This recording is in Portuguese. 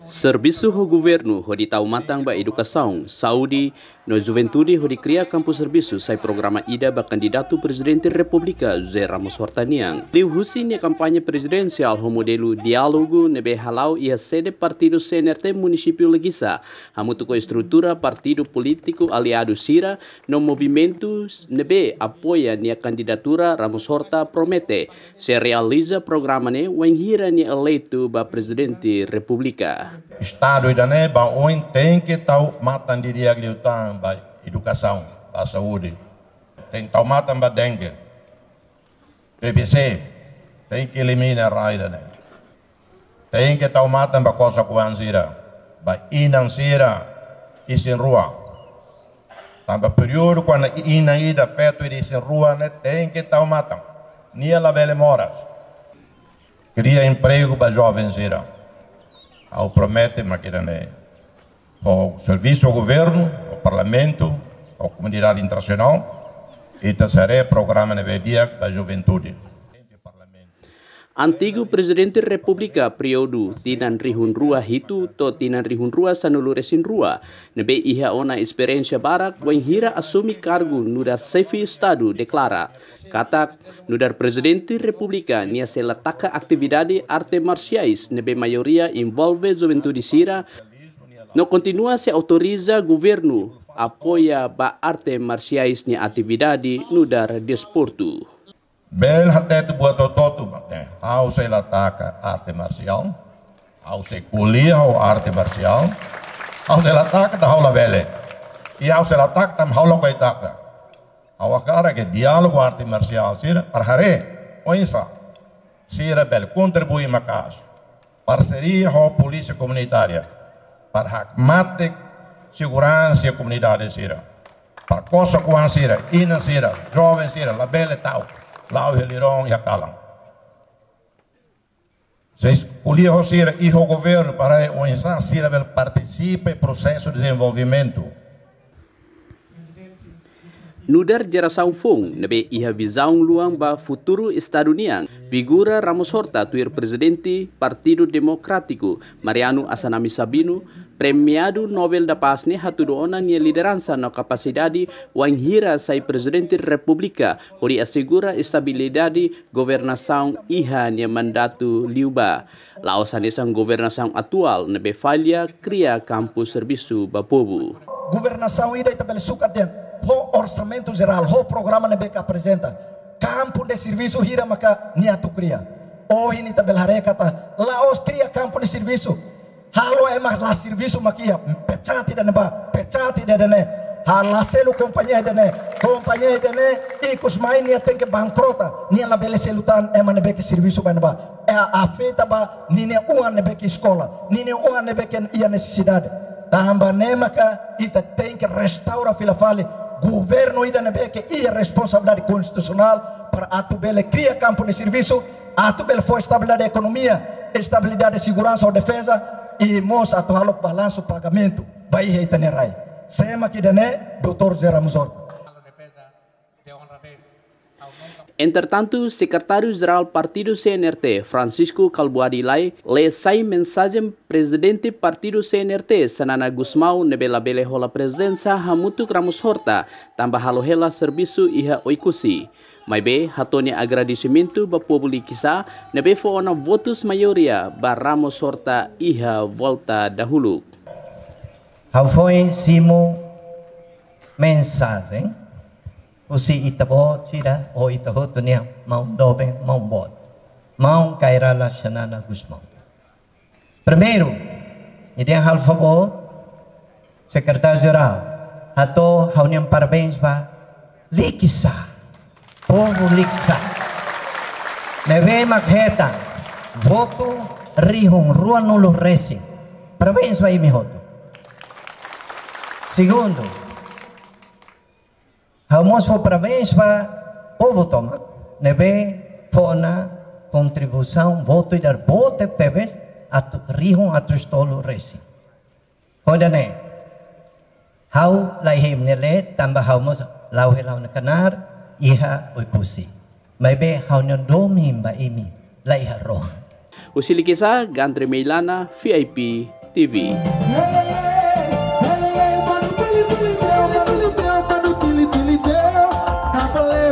Serviço do governo de taumatang ba educação, saúde, no juventude de criar campo serviço sai programa ida ba candidato presidente República José Ramos Horta Niang. Liu Husi ni kampanye presidencial ho modelo diálogo nebe halau ia sede partido CNRT município Leguisa, hamutu ko estrutura partido político aliado Sira no movimento nebe apoia ni candidatura Ramos Horta promete se realiza programa ne wenhira ni eleito ba presidente República. Estado idane ba oin tem que tau matan diri agliutan ba educação, ba saúde. Tem tau matan ba dengue. PPC tem que eliminar raida ne. Tem que tau matan ba coisa kuansira, ba inansira isin rua. Tamba período quando ina ida feito isin rua ne tem que tau matan. Nia la vele moras. Cria emprego ba jovens ira. Ao promete maquinane o serviço ao governo, ao parlamento, à comunidade internacional e terceiro programa de media da juventude. Antigo presidente República período Tinan Rihun Rua hitu to Tinan Rihun Rua sanuluresin Rua nebe iha ona experiência barak wenhira assumi cargo nuda chefe estado declara kata nudar presidente República nia selataka atividade arte marciais nebe maioria envolve juventude Sira no continua se autoriza governo apoia ba arte marciais nia atividade nudar desporto. Bel hatet buat toto bakne. How se lataka arte marcial, how se kuliah o arte marcial, how se lataka ta how la bele. E how se lataka tam how la kaitaka. How akara ke diálogo arte marcial sira parhare oinsa. Sira bel contribui makas. Parceria ho polícia comunitária. Para hakmatik segurança comunidade sira. Para coisa com sira, ina sira, jovem sira, la bele tau. Lá o Helirão e a Calam. Se escolher o Sira e o governo para o instante Sira participe no processo de desenvolvimento. Nudar geração fung nebe iha visão luang ba futuro Estado Niang. Figura Ramos Horta tuir presidente Partido Democrático Mariano Asanami Sabino premiado Nobel da Paz ne hatudo ona nia liderança na capacidade wanghira sai presidente República ori assegura estabilidade governação iha nia mandato liuba. Laosan isang governação atual nebe falha cria campus serviço ba povo. Governação ida itabel suka den ho orçamento geral ho programa nebe que apresenta campo de serviço hira maka niatu cria. Oh ini tabel harekata Laos cria campo de serviço. Halo emas la serviço makia pecati dan ba pecati dan ne hala selu companhia dan ikus main nia tem que bankrota nia la bele selutan emane be que serviço ban ba afeta ba nine uan ne be que escola nine uan ne be que ia necessidade tamba ne maka ita tem que restaura filafale governo ida ne be que ia responsabilidade constitucional para atu bele cria campo de serviço atu bele foi estabilidade da economia estabilidade de segurança ou defesa e mos atu halok balanço pagamento bayi heitanerai sema kidane Dr. José Ramos Horta. Entretanto, secretário-geral Partido CNRT, Francisco Calbuadi Lai, le sai mensagem presidente Partido CNRT, Sanana Gusmão, nebela bele hola presença hamutuk Ramos Horta, tambah halohela serviço iha oikusi. Mas be, hatone agradecimento ba povo likisa, nebe fo ona votos maioria ba Ramos Horta iha volta dahulu. How foi simo mensagem, o si itabo tira o itabo tunia mau dobe mau bot, mau kairala Sanana Gusmão. Primeiro, ideia hal favor, secretário-geral, ato hauniam parabéns ba likisa. Povo liksa. Neve magheta. Voto rihong ruan nulo resi. Parabéns ba imi hoto. Segundo. Hamos fo parabéns ba povo toma. Neve fo na contribuição voto e dar bote pebes at rihong atristolo resi. Hodane. How lahim nele tamba hamos lau helau na kanar iha oikusi. Maybe how nondomi ba imi lai haro. Usili kisah Gandre Meilana, VIP TV. Napoli